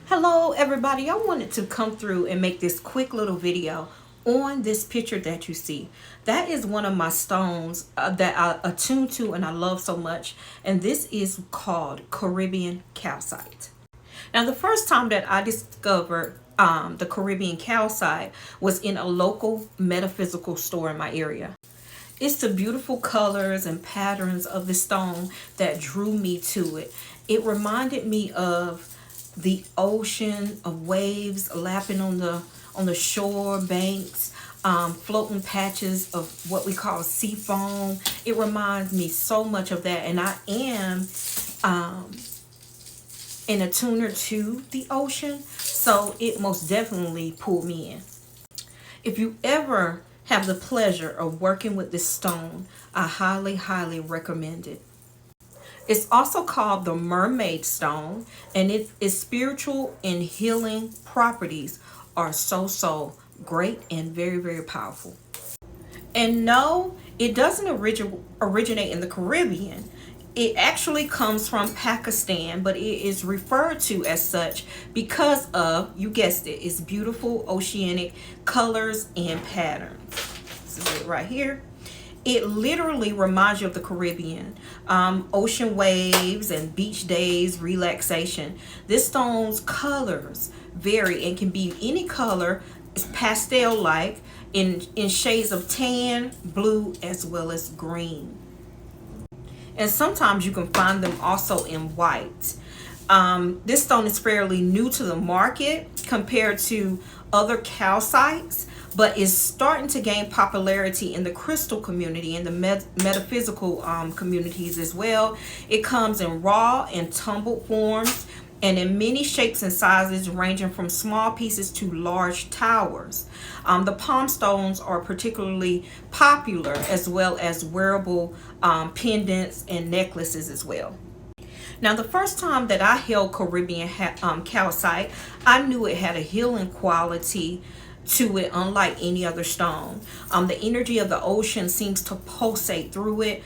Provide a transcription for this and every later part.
Hello everybody, I wanted to come through and make this quick little video on this picture that you see. That is one of my stones that I attune to and I love so much, and this is called Caribbean Calcite. Now the first time that I discovered the Caribbean Calcite was in a local metaphysical store in my area. It's the beautiful colors and patterns of the stone that drew me to it. It reminded me of the ocean, of waves lapping on the shore banks, floating patches of what we call sea foam. It reminds me so much of that, and I am an attuner to the ocean, so it most definitely pulled me in. If you ever have the pleasure of working with this stone, I highly recommend it. It's also called the Mermaid stone, and its spiritual and healing properties are so great and very powerful. And no, it doesn't originate in the Caribbean. It actually comes from Pakistan, but it is referred to as such because of, you guessed it, its beautiful oceanic colors and patterns. This is it right here. It literally reminds you of the Caribbean, ocean waves and beach days, relaxation. This stone's colors vary and can be any color. It's pastel-like in shades of tan, blue, as well as green. And sometimes you can find them also in white. This stone is fairly new to the market compared to other calcites, but is starting to gain popularity in the crystal community and the metaphysical communities as well. It comes in raw and tumbled forms and in many shapes and sizes, ranging from small pieces to large towers. The palm stones are particularly popular, as well as wearable pendants and necklaces as well. Now, the first time that I held Caribbean calcite, I knew it had a healing quality to it, unlike any other stone. The energy of the ocean seems to pulsate through it.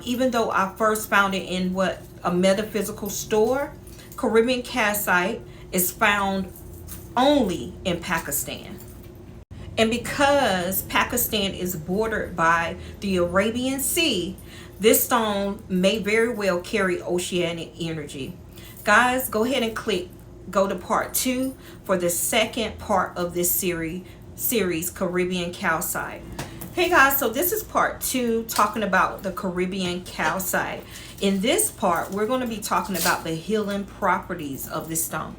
Even though I first found it in a metaphysical store, Caribbean calcite is found only in Pakistan. And because Pakistan is bordered by the Arabian Sea, this stone may very well carry oceanic energy. Guys, go ahead and go to part 2 for the second part of this series, Caribbean calcite. Hey guys, so this is part 2, talking about the Caribbean calcite. In this part, we're going to be talking about the healing properties of this stone.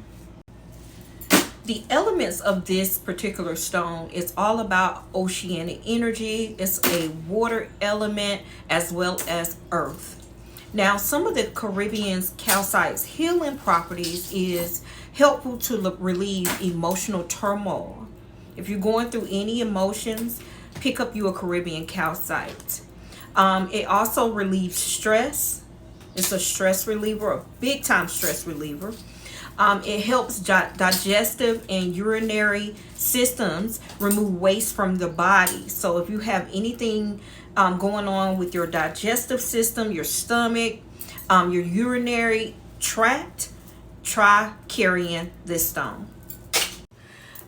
The elements of this particular stone is all about oceanic energy. It's a water element as well as earth. Now, some of the Caribbean calcite's healing properties is helpful to relieve emotional turmoil. If you're going through any emotions, pick up you a Caribbean calcite. It also relieves stress. It's a stress reliever, a big time stress reliever. It helps digestive and urinary systems remove waste from the body. So if you have anything going on with your digestive system, your stomach, your urinary tract, try carrying this stone.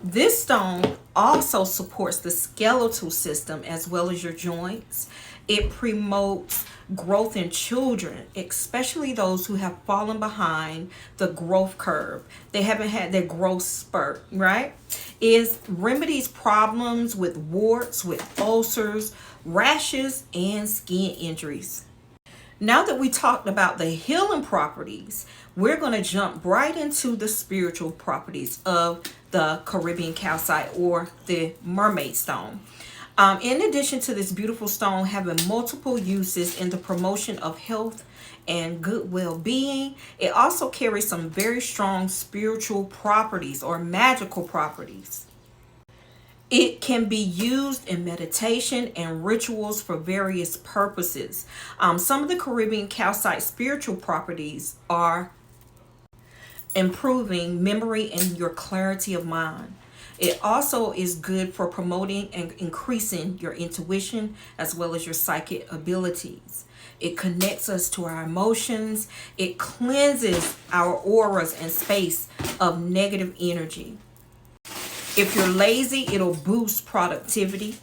This stone also supports the skeletal system as well as your joints. It promotes growth in children, especially those who have fallen behind the growth curve. They haven't had their growth spurt, right? It remedies problems with warts, with ulcers, rashes, and skin injuries. Now that we talked about the healing properties, we're going to jump right into the spiritual properties of the Caribbean calcite, or the Mermaid stone. In addition to this beautiful stone having multiple uses in the promotion of health and good well-being, it also carries some very strong spiritual properties or magical properties. It can be used in meditation and rituals for various purposes. Some of the Caribbean calcite spiritual properties are improving memory and your clarity of mind. It also is good for promoting and increasing your intuition as well as your psychic abilities. It connects us to our emotions. It cleanses our auras and space of negative energy. If you're lazy, it'll boost productivity.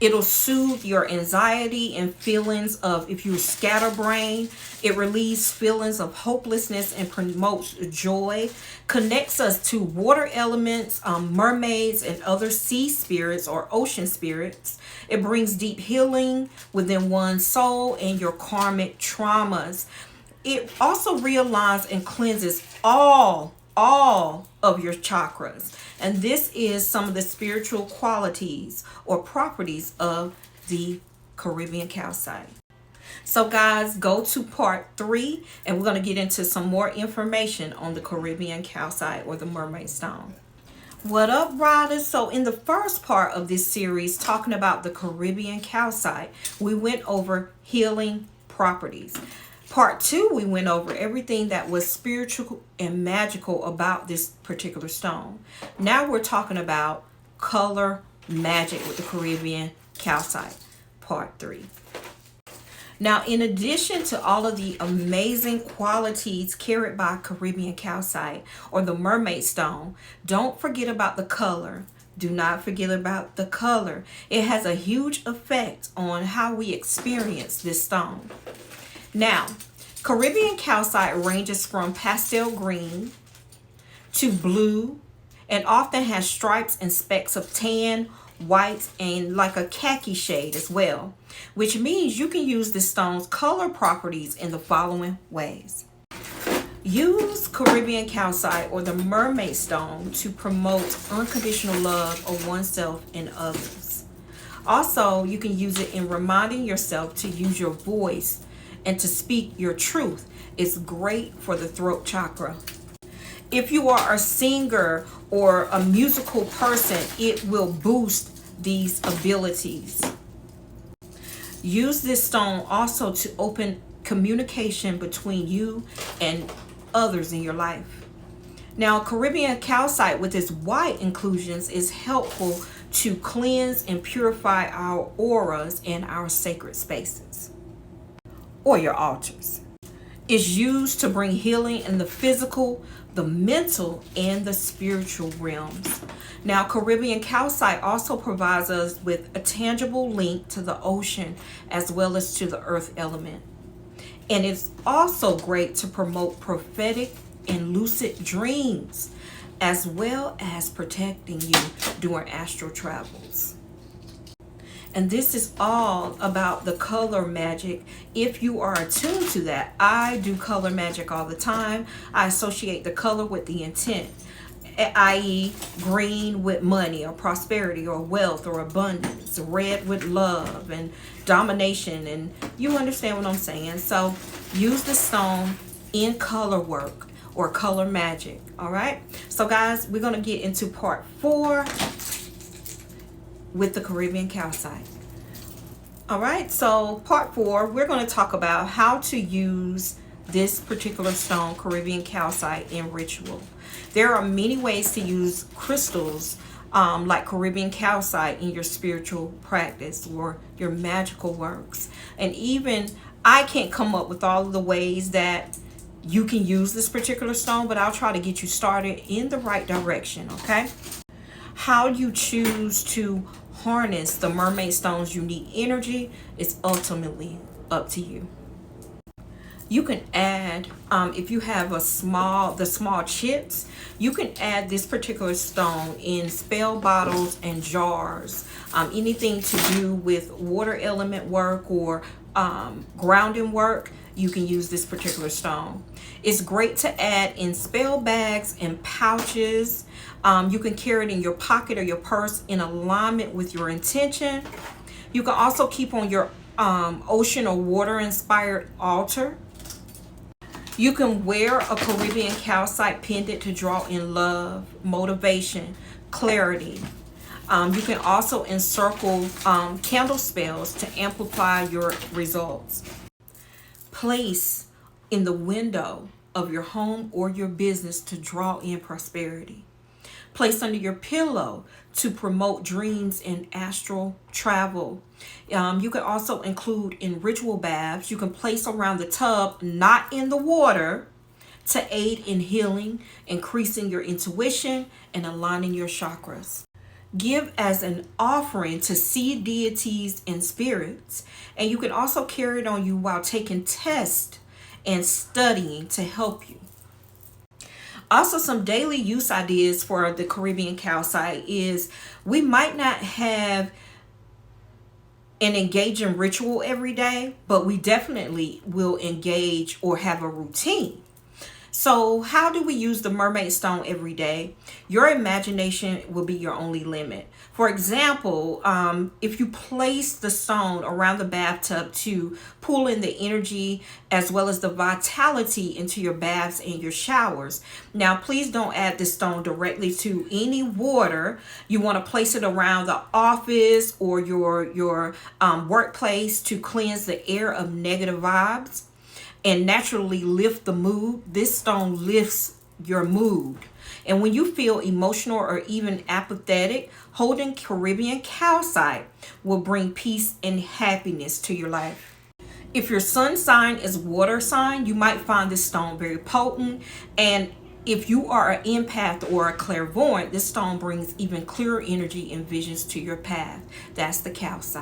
It'll soothe your anxiety and feelings of, if you're scatterbrained, it relieves feelings of hopelessness and promotes joy. Connects us to water elements, mermaids, and other sea spirits or ocean spirits. It brings deep healing within one's soul and your karmic traumas. It also realigns and cleanses all of your chakras. And this is some of the spiritual qualities or properties of the Caribbean calcite. So guys, go to part 3 and we're going to get into some more information on the Caribbean calcite or the mermaid stone. What up, riders? So in the first part of this series, talking about the Caribbean calcite, we went over healing properties. Part 2, we went over everything that was spiritual and magical about this particular stone. Now we're talking about color magic with the Caribbean calcite, part 3. Now, in addition to all of the amazing qualities carried by Caribbean calcite or the mermaid stone, don't forget about the color. Do not forget about the color. It has a huge effect on how we experience this stone. Now, Caribbean calcite ranges from pastel green to blue and often has stripes and specks of tan, white, and like a khaki shade as well, which means you can use this stone's color properties in the following ways. Use Caribbean calcite or the mermaid stone to promote unconditional love of oneself and others. Also, you can use it in reminding yourself to use your voice and to speak your truth. It's great for the throat chakra. If you are a singer or a musical person, it will boost these abilities. Use this stone also to open communication between you and others in your life. Now, Caribbean calcite with its white inclusions is helpful to cleanse and purify our auras and our sacred spaces or your altars. It's used to bring healing in the physical, the mental, and the spiritual realms. Now, Caribbean calcite also provides us with a tangible link to the ocean as well as to the earth element. And it's also great to promote prophetic and lucid dreams, as well as protecting you during astral travels. And this is all about the color magic. If you are attuned to that, I do color magic all the time. I associate the color with the intent, i.e. green with money or prosperity or wealth or abundance, red with love and domination, and you understand what I'm saying. So use the stone in color work or color magic. All right, so guys, we're going to get into part 4 with the Caribbean calcite. All right, so part 4, we're going to talk about how to use this particular stone, Caribbean calcite, in ritual. There are many ways to use crystals like Caribbean calcite in your spiritual practice or your magical works. And even I can't come up with all of the ways that you can use this particular stone, but I'll try to get you started in the right direction, okay? How you choose to harness the mermaid stone's unique energy is ultimately up to you. You can add, if you have the small chips, you can add this particular stone in spell bottles and jars. Anything to do with water element work or grounding work, you can use this particular stone. It's great to add in spell bags and pouches. You can carry it in your pocket or your purse in alignment with your intention. You can also keep on your ocean or water inspired altar. You can wear a Caribbean calcite pendant to draw in love, motivation, clarity. You can also encircle candle spells to amplify your results. Place in the window of your home or your business to draw in prosperity. Place under your pillow to promote dreams and astral travel. You can also include in ritual baths. You can place around the tub, not in the water, to aid in healing, increasing your intuition, and aligning your chakras. Give as an offering to sea deities and spirits. And you can also carry it on you while taking tests and studying to help you. Also, some daily use ideas for the Caribbean calcite is we might not have an engaging ritual every day, but we definitely will engage or have a routine. So how do we use the mermaid stone every day? Your imagination will be your only limit. For example, if you place the stone around the bathtub to pull in the energy as well as the vitality into your baths and your showers. Now, please don't add this stone directly to any water. You want to place it around the office or your workplace to cleanse the air of negative vibes and naturally lift the mood. This stone lifts your mood. And when you feel emotional or even apathetic, holding Caribbean calcite will bring peace and happiness to your life. If your sun sign is water sign, you might find this stone very potent. And if you are an empath or a clairvoyant, this stone brings even clearer energy and visions to your path. That's the calcite.